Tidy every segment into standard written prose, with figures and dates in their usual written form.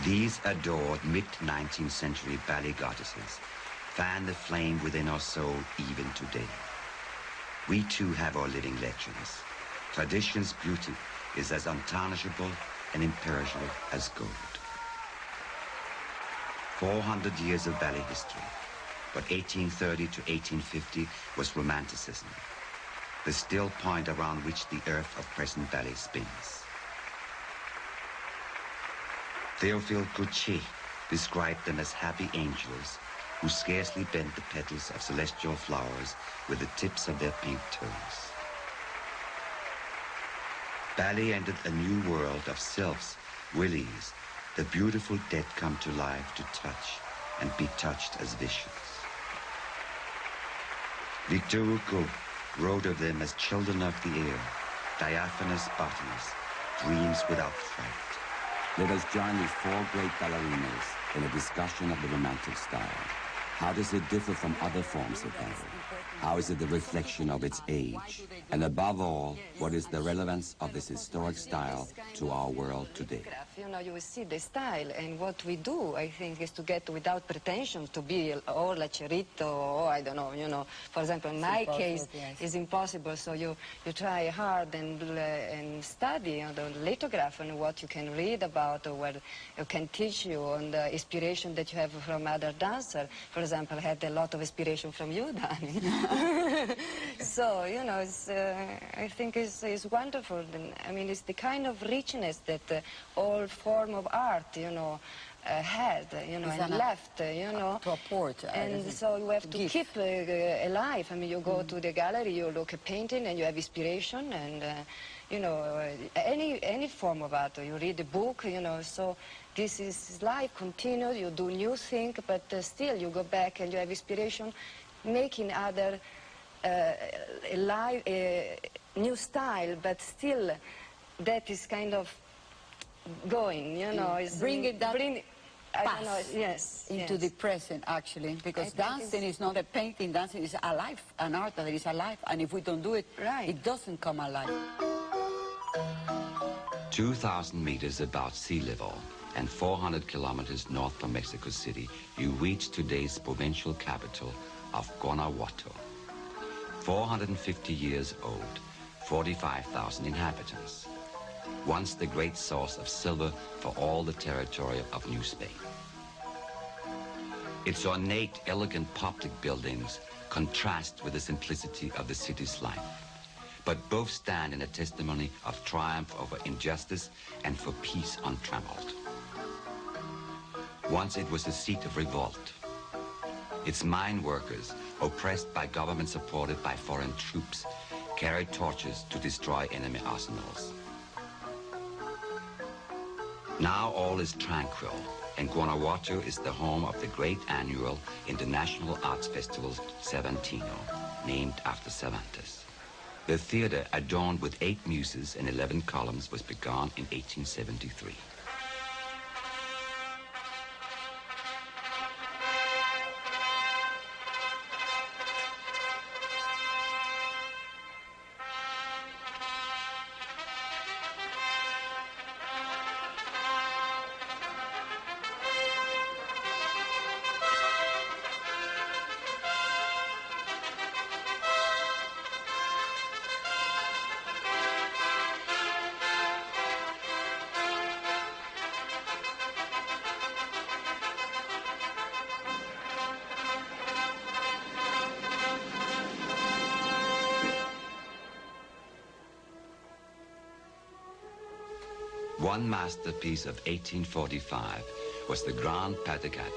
These adored mid-19th century ballet goddesses fan the flame within our soul even today. We too have our living legends. Tradition's beauty is as untarnishable and imperishable as gold. 400 years of ballet history, but 1830 to 1850 was Romanticism, the still point around which the earth of present ballet spins. Théophile Gautier described them as happy angels who scarcely bent the petals of celestial flowers with the tips of their pink toes. Ballet entered a new world of sylphs, willies, the beautiful dead come to life to touch and be touched as visions. Victor Hugo wrote of them as children of the air, diaphanous bodies, dreams without fright. Let us join these four great ballerinas in a discussion of the Romantic style. How does it differ from other forms of ballet? How is it a reflection of its age? And above all, what is the relevance of this historic style to our world today? You know, you will see the style, and what we do, I think, is to get without pretension to be or Lacerito, or I don't know, you know. For example, in my case, it's impossible, so you try hard and study on the lithograph and what you can read about, or what you can teach you, on the inspiration that you have from other dancers. For example, I had a lot of inspiration from you, Danny. So, you know, it's, I think it's wonderful. I mean, it's the kind of richness that all form of art, you know, had, you know, and left, you know. To apport. And so you have to keep alive. I mean, you go to the gallery, you look at painting, and you have inspiration, and, you know, any form of art. You read a book, you know, so this is life continues, you do new things, but still you go back and you have inspiration, making other new style, but still that is kind of going, you know. Bring it that past into the present, actually, because dancing is not a painting, dancing is alive, an art that is alive, and if we don't do it, it doesn't come alive. 2,000 meters above sea level and 400 kilometers north from Mexico City, you reach today's provincial capital of Guanajuato. 450 years old, 45,000 inhabitants. Once the great source of silver for all the territory of New Spain. Its ornate, elegant public buildings contrast with the simplicity of the city's life. But both stand in a testimony of triumph over injustice and for peace untrammeled. Once it was a seat of revolt. Its mine workers, oppressed by government supported by foreign troops, carried torches to destroy enemy arsenals. Now all is tranquil, and Guanajuato is the home of the great annual International Arts Festival Cervantino, named after Cervantes. The theater, adorned with 8 muses and 11 columns, was begun in 1873. One masterpiece of 1845 was the Grand Patagat,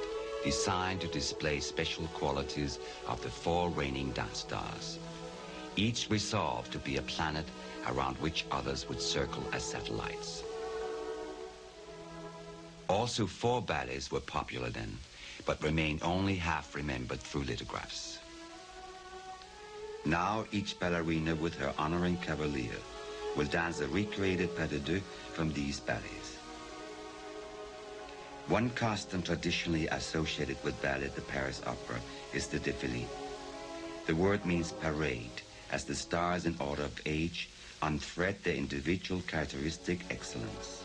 designed to display special qualities of the 4 reigning dance stars, each resolved to be a planet around which others would circle as satellites. Also 4 ballets were popular then, but remain only half remembered through lithographs. Now each ballerina with her honoring cavalier will dance a recreated pas de deux from these ballets. One costume traditionally associated with ballet at the Paris Opera is the défilé. The word means parade, as the stars in order of age unthread their individual characteristic excellence.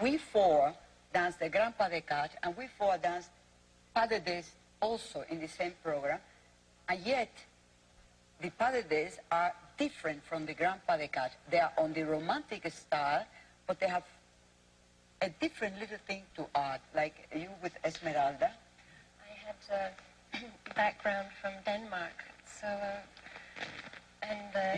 we four dance the Grand Pas de Quatre, and we four dance Pas de Deux also in the same program, and yet the Pas de Deux are different from the Grand Pas de Quatre. They are on the romantic style, but they have a different little thing to add, like you with Esmeralda. I had a background from Denmark, so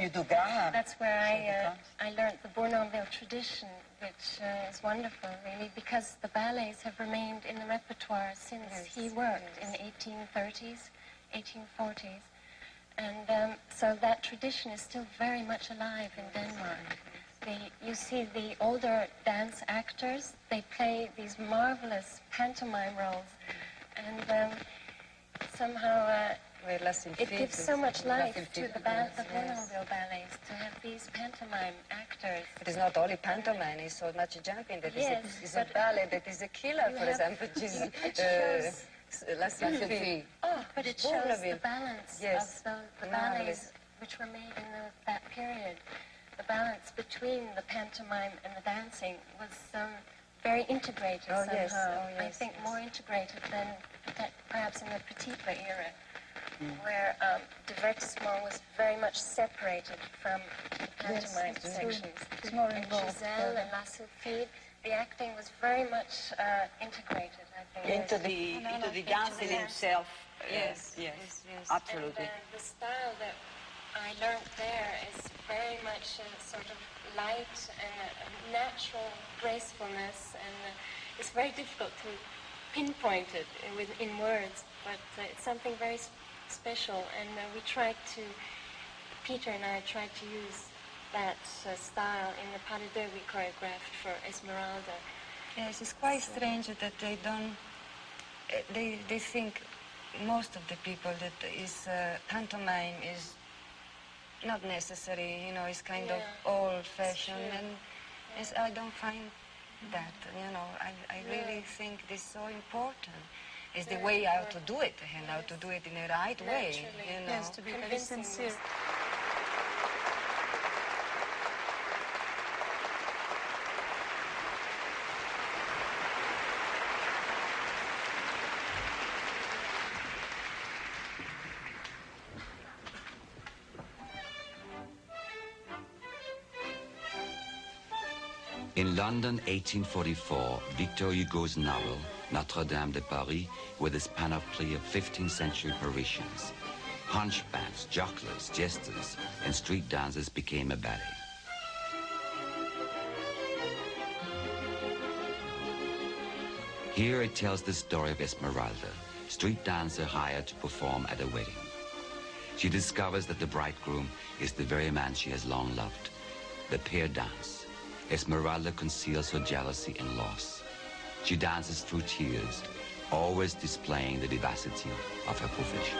you do Graham. That's where I learned the Bournonville tradition, which is wonderful, really, because the ballets have remained in the repertoire since he worked in the 1830s, 1840s. And so that tradition is still very much alive in Denmark. You see the older dance actors, they play these marvelous pantomime roles, and somehow it gives so much life to the Bournonville ballets to have these pantomime actors. It is not only pantomime, it's so much jumping that is a ballet that is a killer, for example, which is La Symphonie. Oh, but it shows the balance of the ballets which were made in that period. The balance between the pantomime and the dancing was very integrated somehow. I think more integrated than perhaps in the Petit Pas era, where divertissement was very much separated from the pantomime sections. It's more involved. And Giselle and La Sulfide, the acting was very much integrated, I think. Into the dancing himself. Yes, absolutely. And the style that I learned there is very much a sort of light and a natural gracefulness, and it's very difficult to pinpoint it in words, but it's something very special, and Peter and I tried to use that style in the Pas de Deux we choreographed for Esmeralda. Yes, it's quite strange that they don't, they think, most of the people, that pantomime is not necessary, you know, it's kind of old-fashioned, and I don't find that, you know, I really think this is so important. It's the way how to do it, and how to do it in the right way, you know. Yes, to be very sincere. In London, 1844, Victor Hugo's novel, Notre-Dame de Paris, with its panoply of 15th century Parisians. Hunchbacks, jocklers, jesters, and street dancers became a ballet. Here it tells the story of Esmeralda, street dancer hired to perform at a wedding. She discovers that the bridegroom is the very man she has long loved. The pair dance. Esmeralda conceals her jealousy and loss. She dances through tears, always displaying the vivacity of her profession.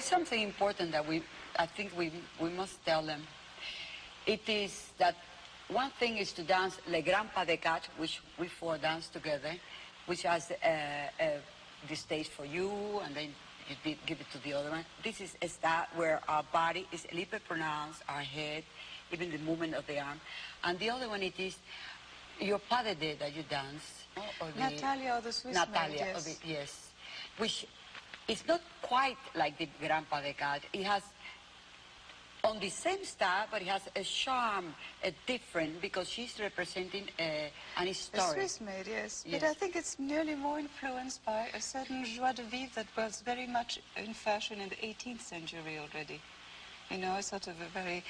something important that I think we must tell them. It is that one thing is to dance Le Grand Pas de Quatre, which we four dance together, which has the stage for you, and then you give it to the other one. This is a style where our body is a little bit pronounced, our head, even the movement of the arm. And the other one, it is your pas de deux that you dance. Or the, Natalia or the Swiss Natalia, maid, yes. Yes. Which is not quite like the Grand Pas de Quatre. It has on the same style, but it has a charm, a different, because she's representing an historic. A Swiss maid, yes. Yes. But I think it's nearly more influenced by a certain joie de vivre that was very much in fashion in the 18th century already. You know, sort of a very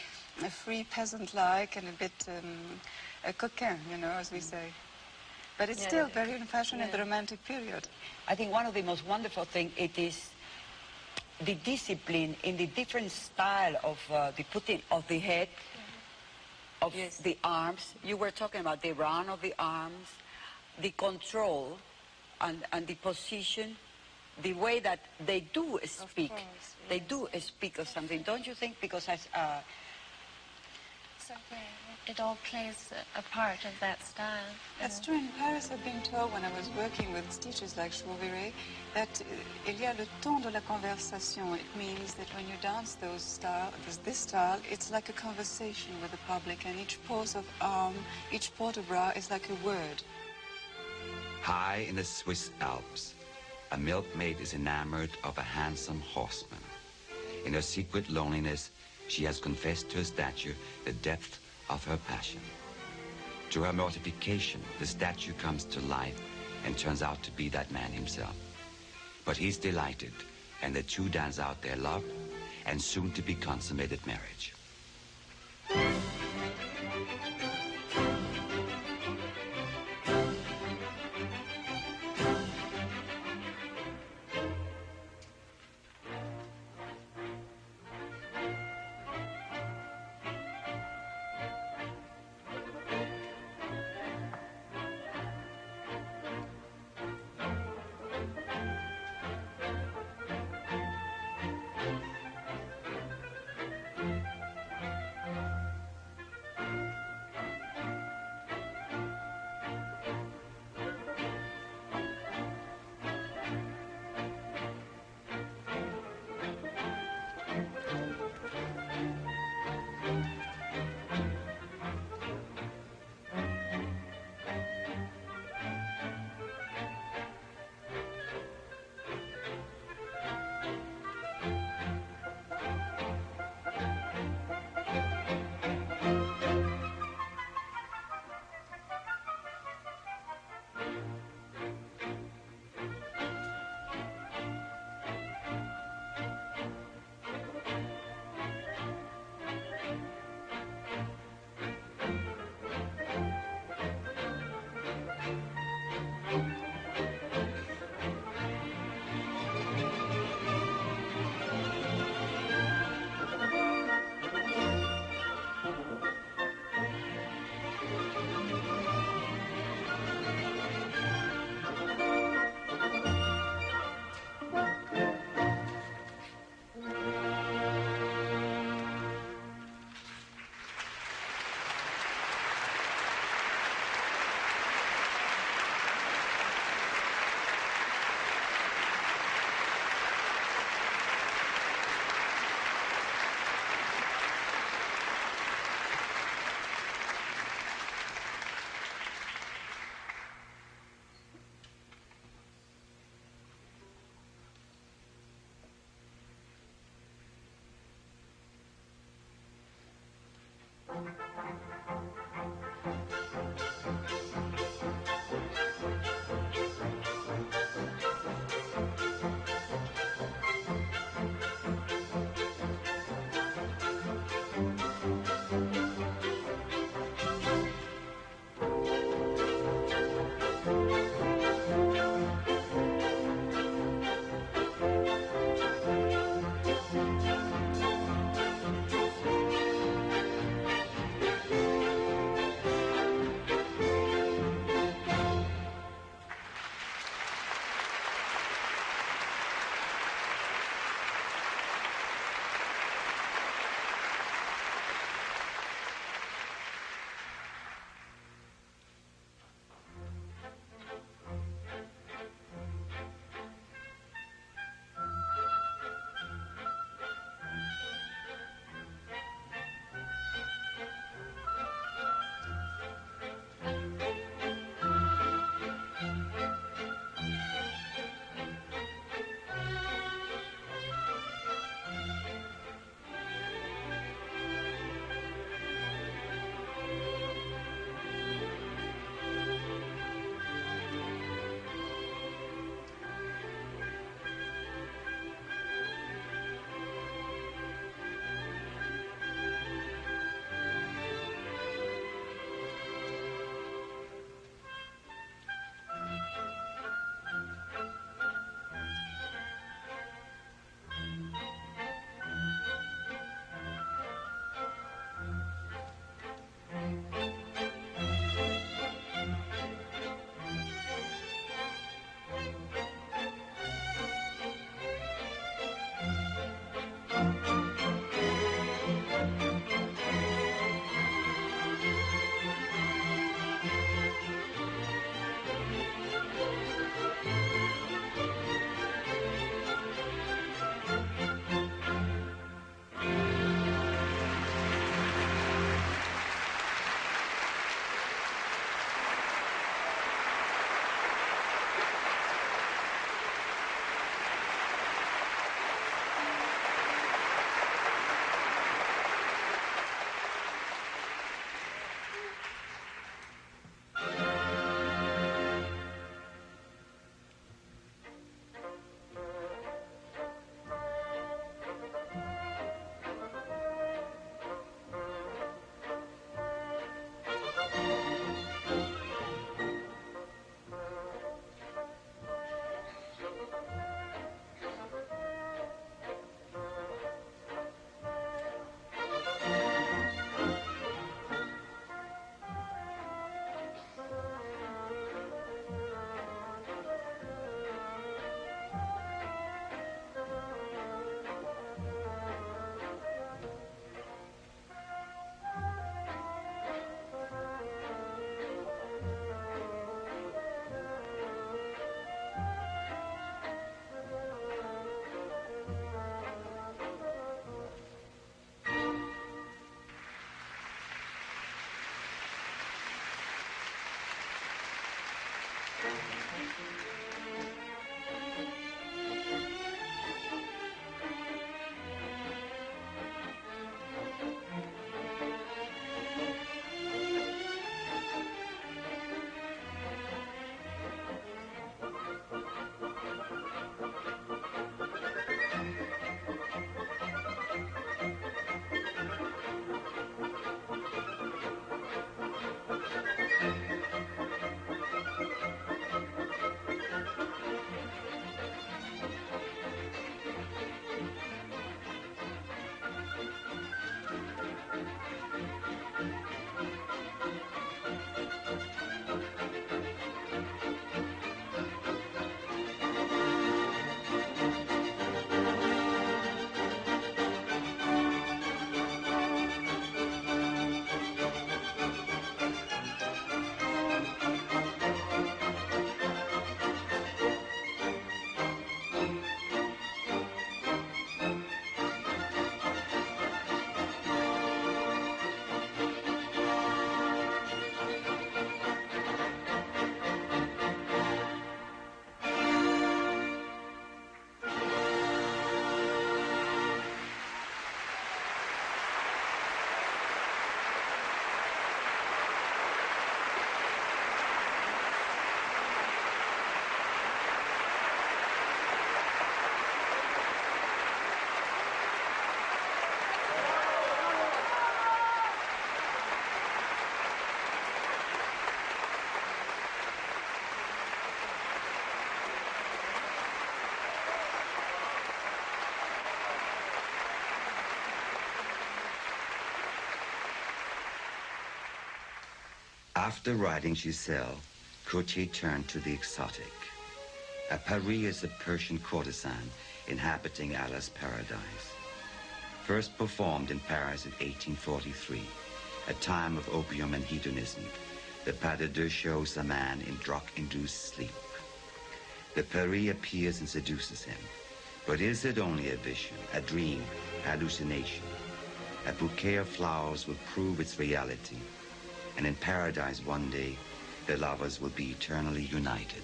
free peasant-like and a bit a coquin, you know, as we say. But it's still very in fashion in the Romantic period. I think one of the most wonderful things, it is the discipline in the different style of the putting of the head, of the arms. You were talking about the round of the arms, the control, and the position, the way that they do speak. Of course, they do speak of something, don't you think? Because as it all plays a part of that style. That's true. In Paris, I've been told when I was working with teachers like Chauviré that il y a le temps de la conversation. It means that when you dance this style, it's like a conversation with the public, and each pose of arm, each port de bras is like a word. High in the Swiss Alps, a milkmaid is enamored of a handsome horseman. In her secret loneliness, she has confessed to her statue the depth of her passion. To her mortification, the statue comes to life and turns out to be that man himself. But he's delighted, and the two dance out their love and soon-to-be consummated marriage. After writing Giselle, Gautier turned to the exotic. Paris is a Persian courtesan inhabiting Allah's paradise. First performed in Paris in 1843, a time of opium and hedonism, the pas de deux shows a man in drug-induced sleep. The Paris appears and seduces him. But is it only a vision, a dream, hallucination? A bouquet of flowers will prove its reality, and in paradise one day, the lovers will be eternally united.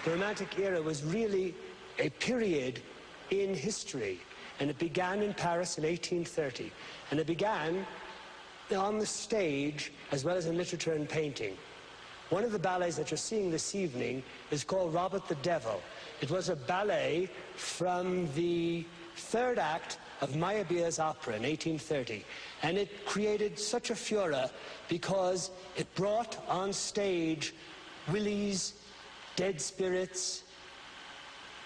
The Romantic era was really a period in history, and it began in Paris in 1830, and it began on the stage as well as in literature and painting. One of the ballets that you're seeing this evening is called Robert the Devil. It was a ballet from the third act of Meyerbeer's opera in 1830, and it created such a furor because it brought on stage willies, dead spirits,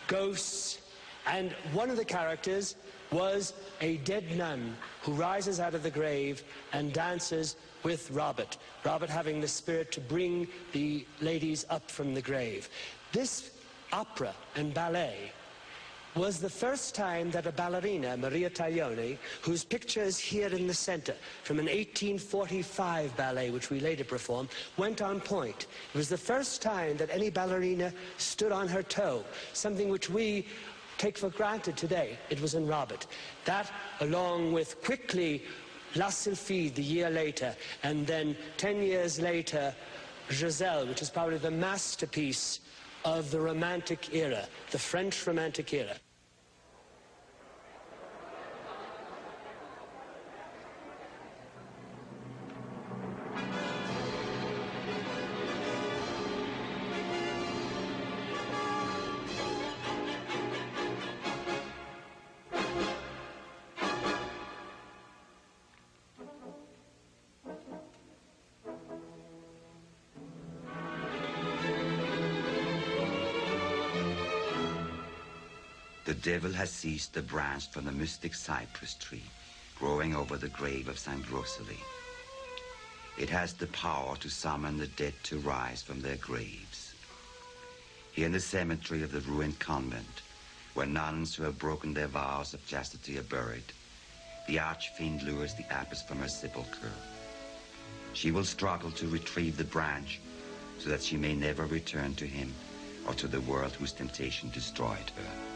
ghosts, and one of the characters was a dead nun who rises out of the grave and dances with Robert having the spirit to bring the ladies up from the grave. This opera and ballet was the first time that a ballerina, Maria Taglioni, whose picture is here in the center, from an 1845 ballet, which we later performed, went on point. It was the first time that any ballerina stood on her toe, something which we take for granted today. It was in Robert. That, along with quickly La Sylphide the year later, and then 10 years later, Giselle, which is probably the masterpiece of the Romantic era, the French Romantic era. The devil has seized the branch from the mystic cypress tree growing over the grave of St. Rosalie. It has the power to summon the dead to rise from their graves. Here in the cemetery of the ruined convent, where nuns who have broken their vows of chastity are buried, the archfiend lures the abbess from her sepulchre. She will struggle to retrieve the branch so that she may never return to him or to the world whose temptation destroyed her.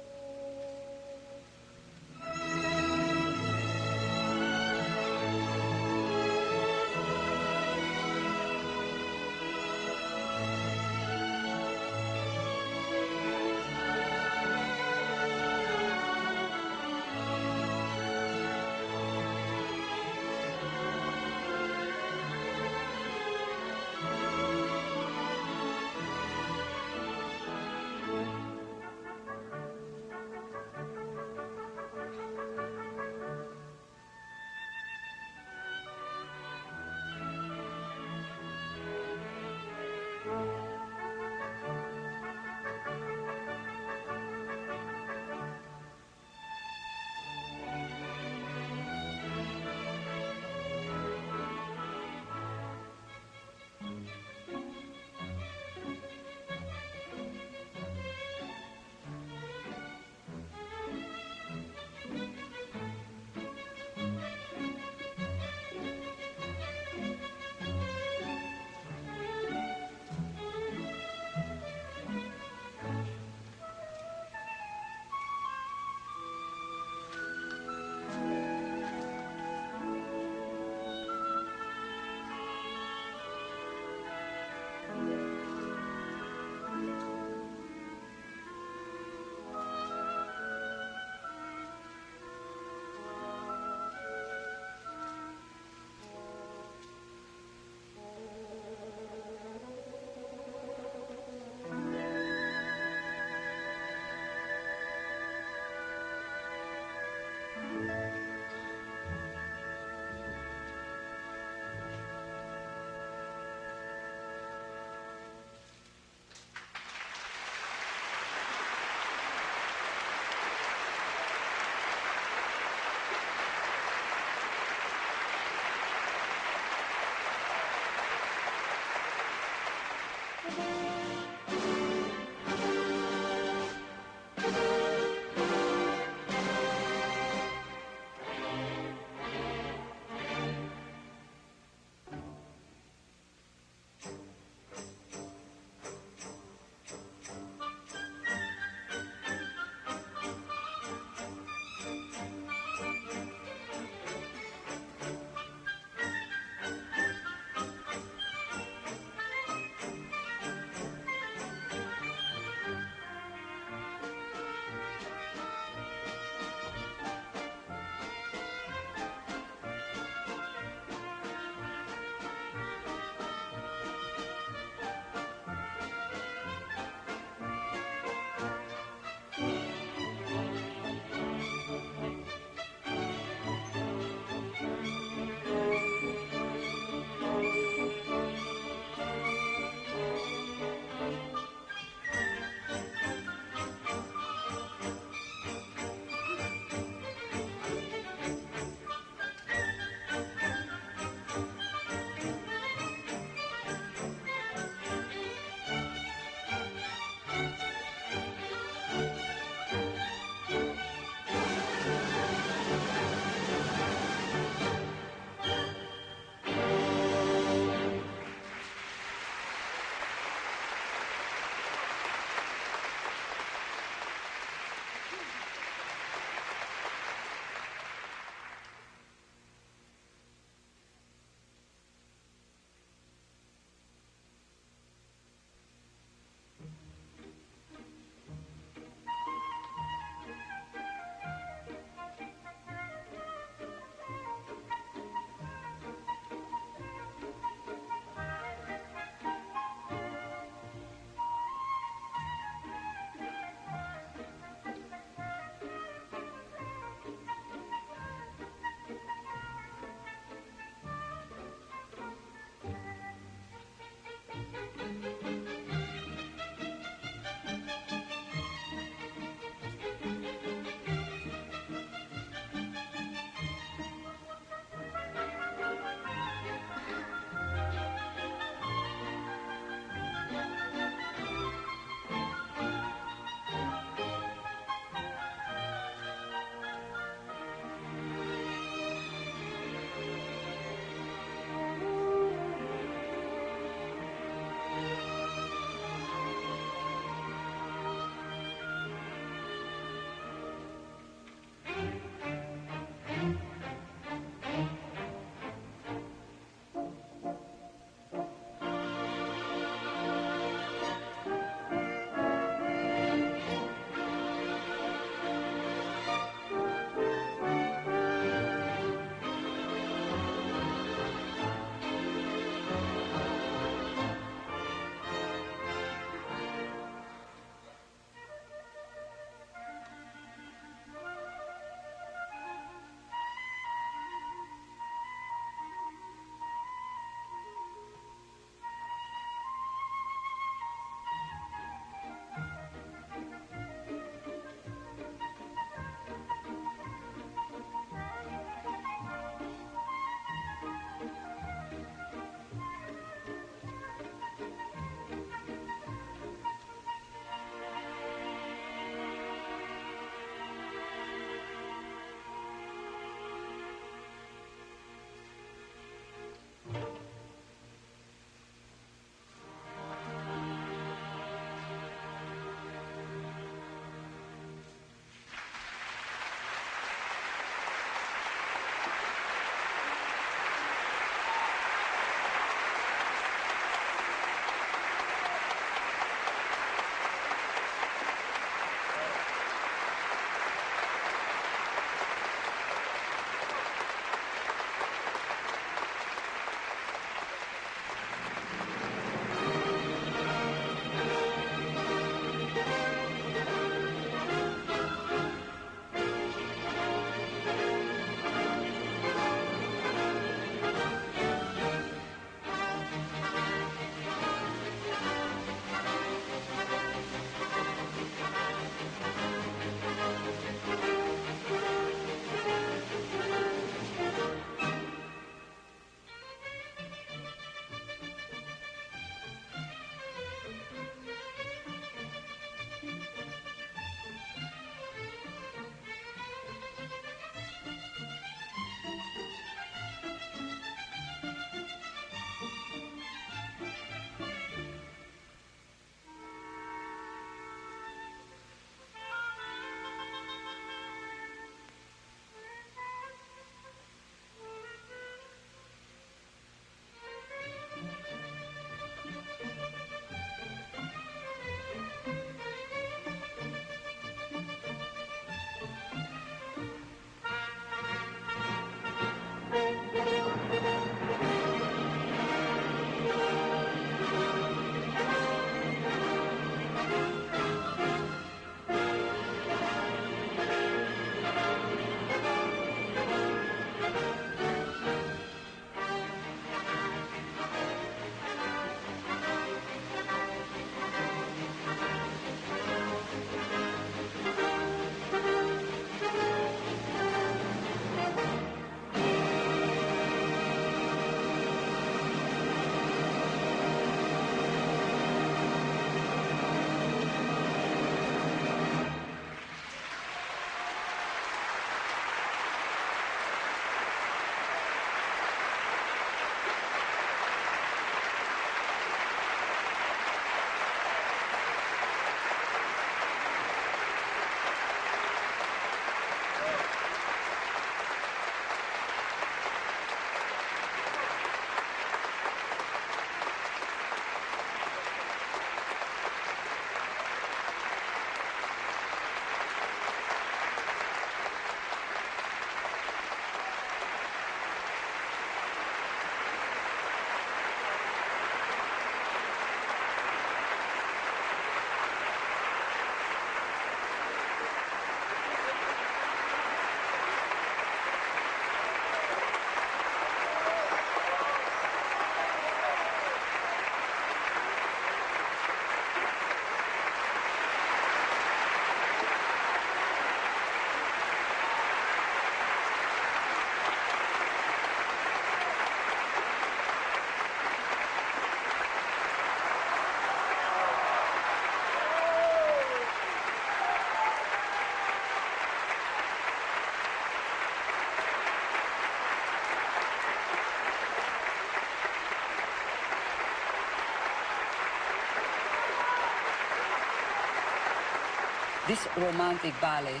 this romantic ballet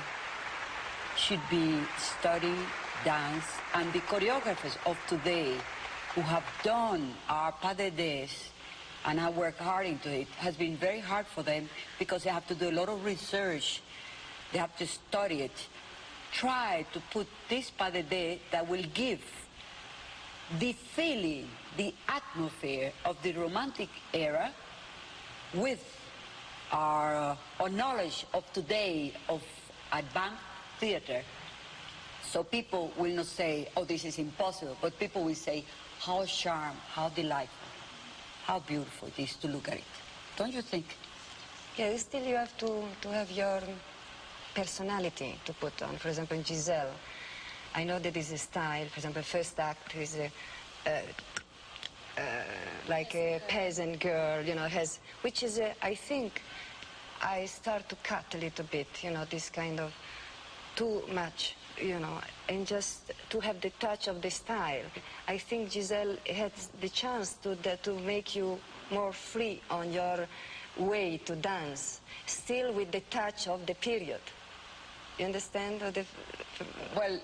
should be studied, danced, and the choreographers of today who have done our pas de deux and have worked hard into it has been very hard for them because they have to do a lot of research. They have to study it. Try to put this pas de deux that will give the feeling, the atmosphere of the romantic era with our knowledge of today of advanced theater. So people will not say, oh, this is impossible, but people will say, how charming, how delightful, how beautiful it is to look at it. Don't you think? Yeah, still you have to have your personality to put on. For example, in Giselle, I know that is a style. For example, first act is like a peasant girl, you know, which is, I think, I start to cut a little bit, you know, this kind of too much, you know, and just to have the touch of the style. I think Giselle has the chance to make you more free on your way to dance, still with the touch of the period. You understand? Well,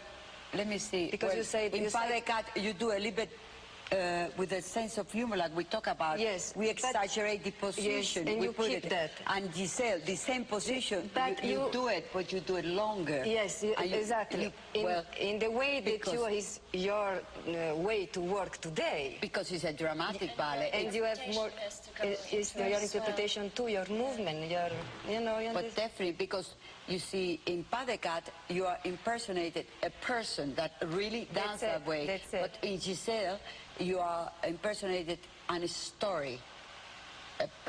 let me see. Because well, you say in Pas de Quatre, you do a little bit with a sense of humor, like we talk about. Yes. We exaggerate the position. Yes, and we you put keep it. that. And Giselle, the same position, But you do it, but you do it longer. Yes, exactly. In the way that is your way to work today. Because it's a dramatic ballet. And you have more, it's your interpretation too, your movement, you know. But definitely, because you see, in Pas de Quatre, you are impersonated a person that really dances that way. That's it. But in Giselle, you are impersonated on a story,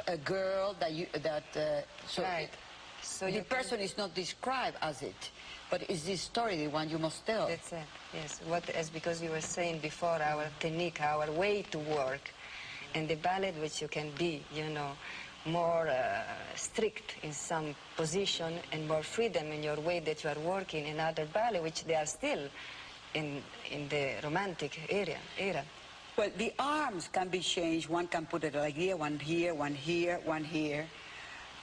a girl so right. So the person is not described as it, but it's the story, the one you must tell. That's it. Yes. Because you were saying before, our technique, our way to work, and the ballet, which you can be, you know, more strict in some position and more freedom in your way that you are working in other ballet, which they are still in the romantic era. Well, the arms can be changed. One can put it like here, one here, one here, one here.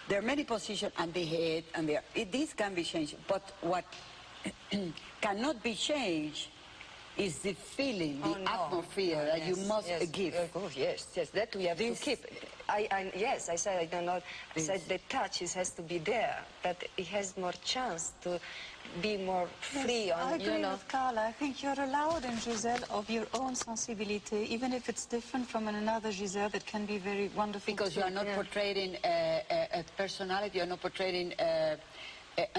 There are many positions, and the head, and these can be changed. But what cannot be changed is the feeling, the atmosphere that you must give. Yes, that we have to keep. Yes, I said, I don't know, I said the touch has to be there, that it has more chance to be more free on, I agree with Carla. I think you're allowed in Giselle of your own sensibility, even if it's different from another Giselle that can be very wonderful. Because you are not portraying a personality, you are not portraying an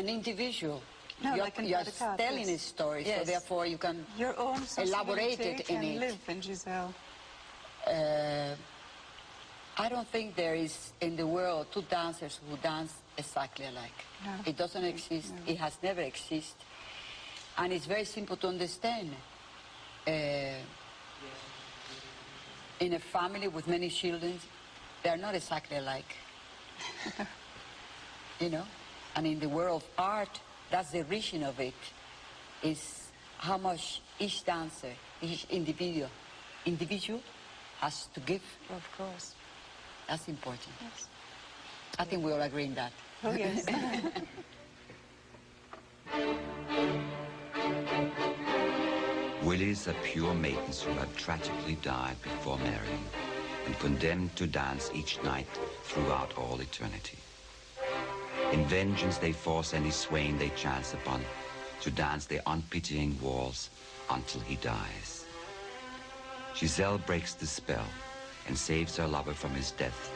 individual. No, you're telling a story, so therefore you can your own elaborate it in it. Live in Giselle. I don't think there is in the world two dancers who dance exactly alike. No. It doesn't exist. No. It has never existed. And it's very simple to understand. In a family with many children, they're not exactly alike. You know? And in the world of art, that's the reason of it, is how much each dancer, each individual has to give. Of course. That's important. Yes. I think we all agree on that. Oh, yes. Willies are pure maidens who have tragically died before marrying and condemned to dance each night throughout all eternity. In vengeance, they force any swain they chance upon to dance their unpitying waltz until he dies. Giselle breaks the spell and saves her lover from his death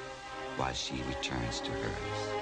while she returns to hers.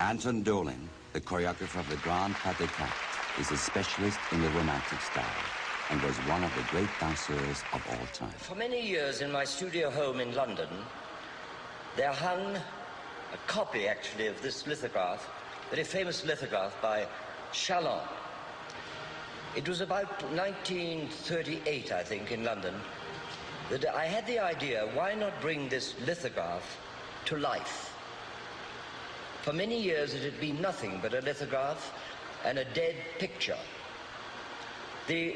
Anton Dolin, the choreographer of the Grand Pas de Quatre, is a specialist in the romantic style and was one of the great danseurs of all time. For many years in my studio home in London, there hung a copy, actually, of this lithograph, very famous lithograph by Chalon. It was about 1938, I think, in London, that I had the idea, why not bring this lithograph to life? For many years it had been nothing but a lithograph and a dead picture. The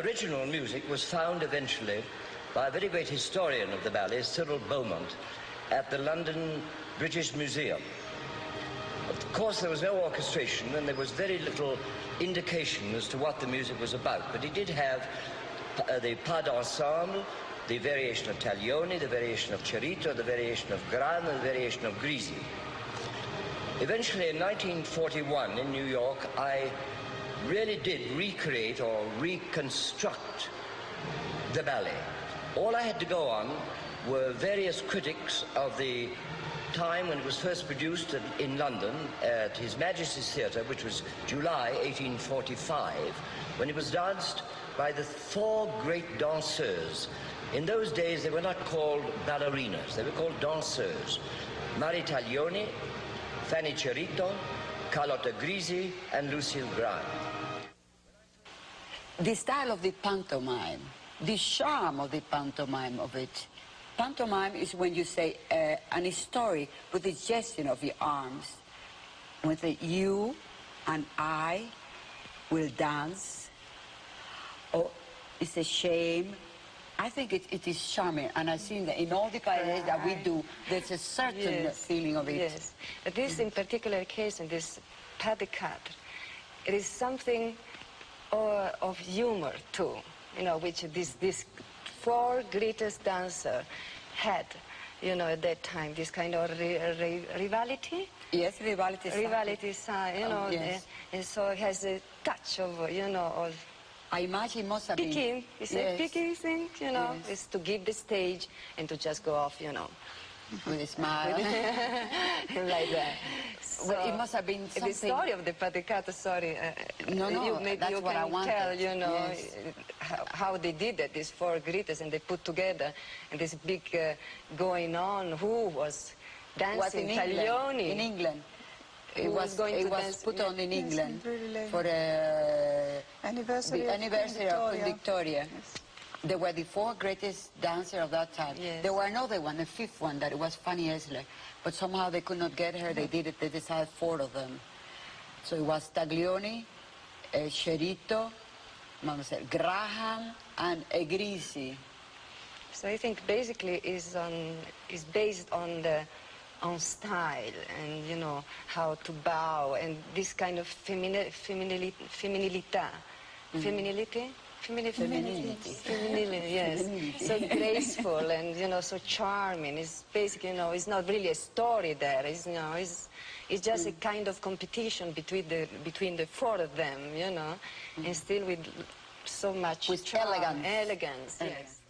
original music was found eventually by a very great historian of the ballet, Cyril Beaumont, at the London British Museum. Of course, there was no orchestration and there was very little indication as to what the music was about, but he did have the pas d'ensemble, the variation of Taglioni, the variation of Cerito, the variation of Gran, and the variation of Grisi. Eventually, in 1941 in New York, I really did recreate or reconstruct the ballet. All I had to go on were various critics of the time when it was first produced in London at His Majesty's Theatre, which was July 1845, when it was danced by the four great danseuses. In those days, they were not called ballerinas, they were called danseuses. Marie Taglioni, Fanny Cerito, Carlotta Grisi, and Lucille Gran. The style of the pantomime, the charm of the pantomime of it. Pantomime is when you say an story with the gesture of your arms. When you say you and I will dance, or it's a shame. I think it is charming, and I've seen that in all the ballets that we do, there's a certain feeling of it. Yes, but this in particular case, in this pas de quatre, it is something of humor too, you know, which this four greatest dancers had, you know, at that time, this kind of rivalry. Yes, rivalry. Rivalry, you know, yes. and so it has a touch of, you know, of I imagine must have been... picking, it's a picking thing, you know, Yes. is to give the stage and to just go off, you know. With a smile. Like that. So, Well, it must have been something... the story of the pas de quatre, sorry, No, maybe that's you what I can wanted. tell, you know, Yes. how they did it, these four greeters, and they put together, and this big going on, who was dancing, Taglioni. In England. It was put on in England really for the anniversary of Queen Victoria. Yes. They were the four greatest dancers of that time. Yes. There were another one, a fifth one, that it was Fanny Esler. But somehow they could not get her. They decided four of them. So it was Taglioni, Cerito, Graham, and Grisi. So I think basically is based on style and, you know, how to bow and this kind of femininity. Femininity, yes. Femininity. So graceful and, you know, so charming. It's basically, you know, it's not really a story there. It's, you know, it's just a kind of competition between the four of them, you know, and still with so much with charm, elegance. Yes.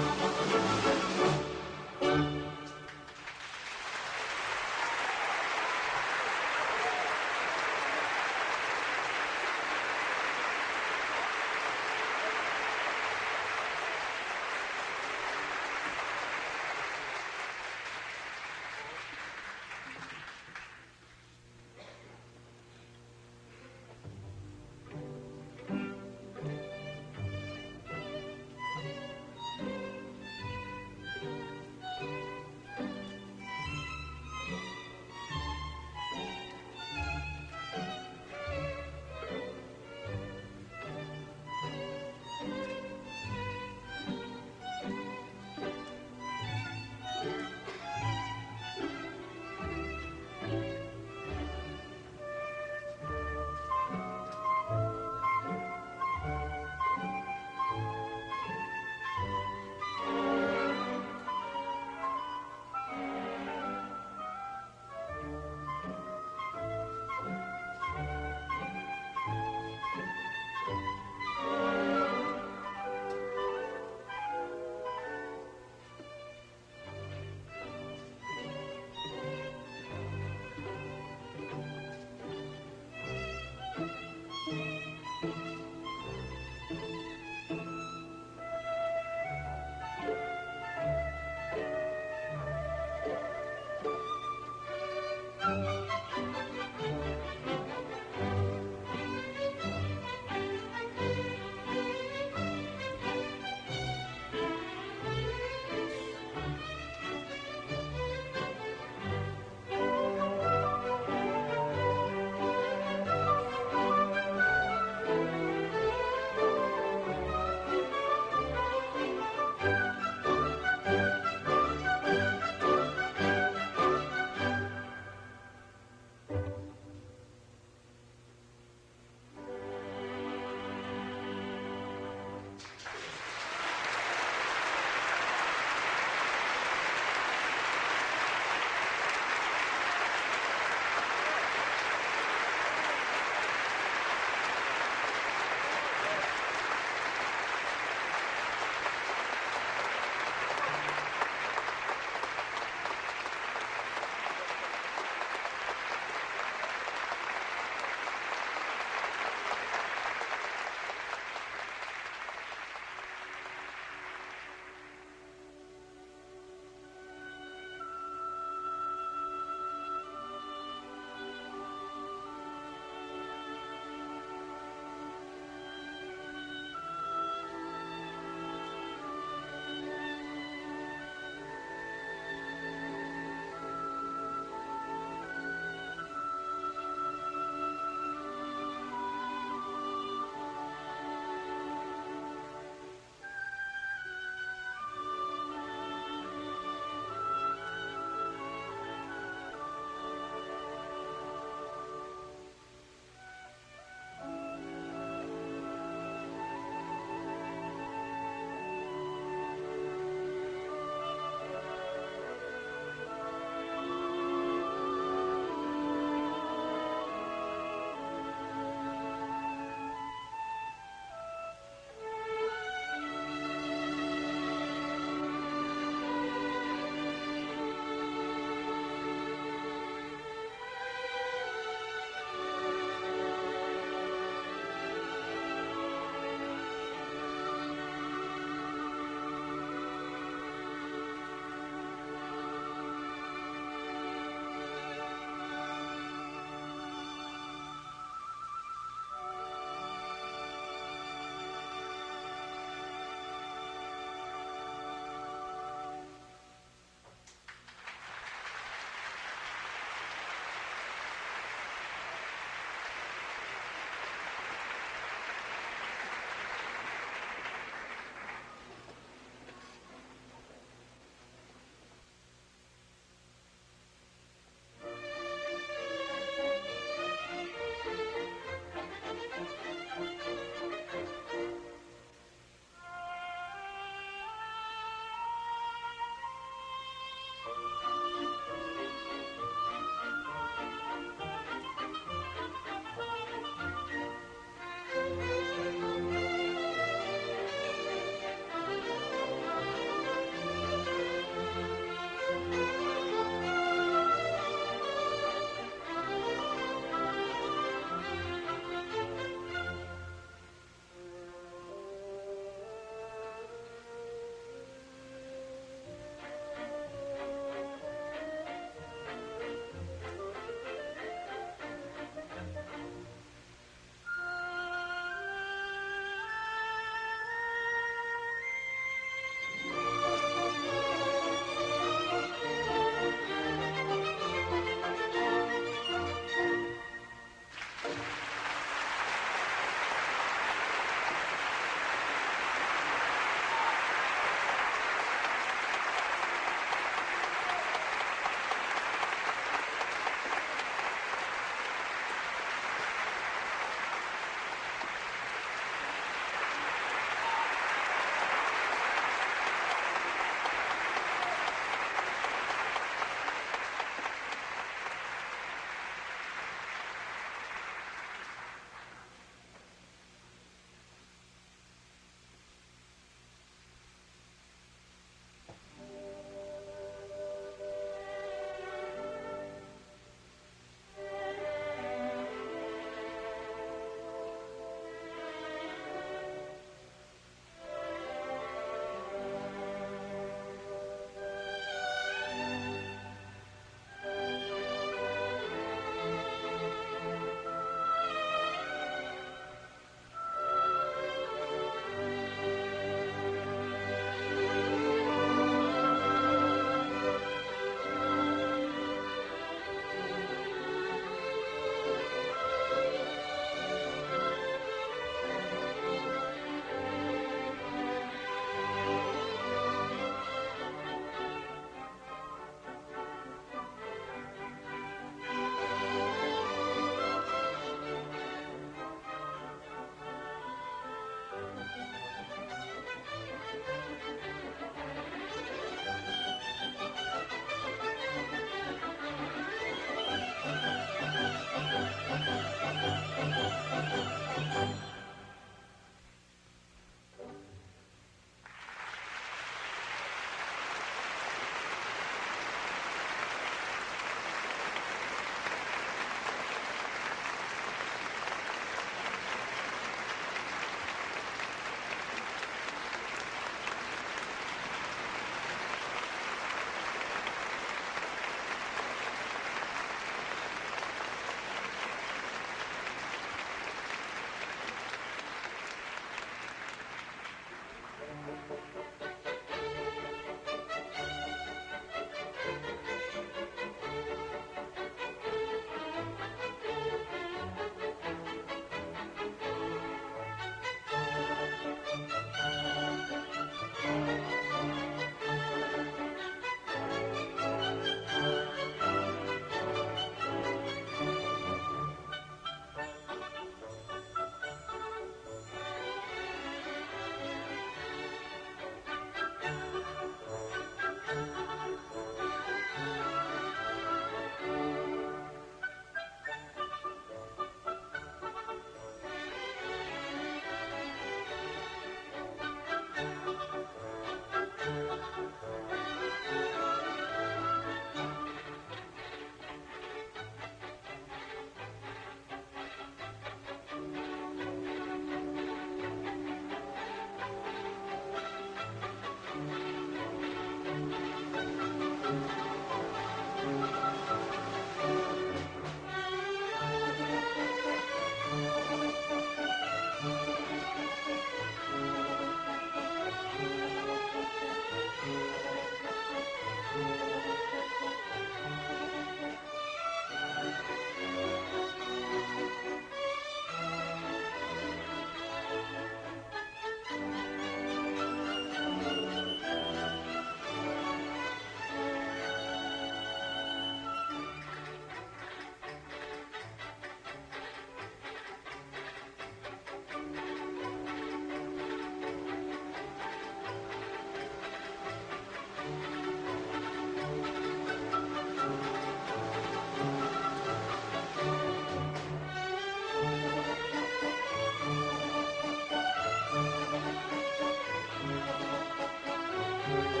Thank you.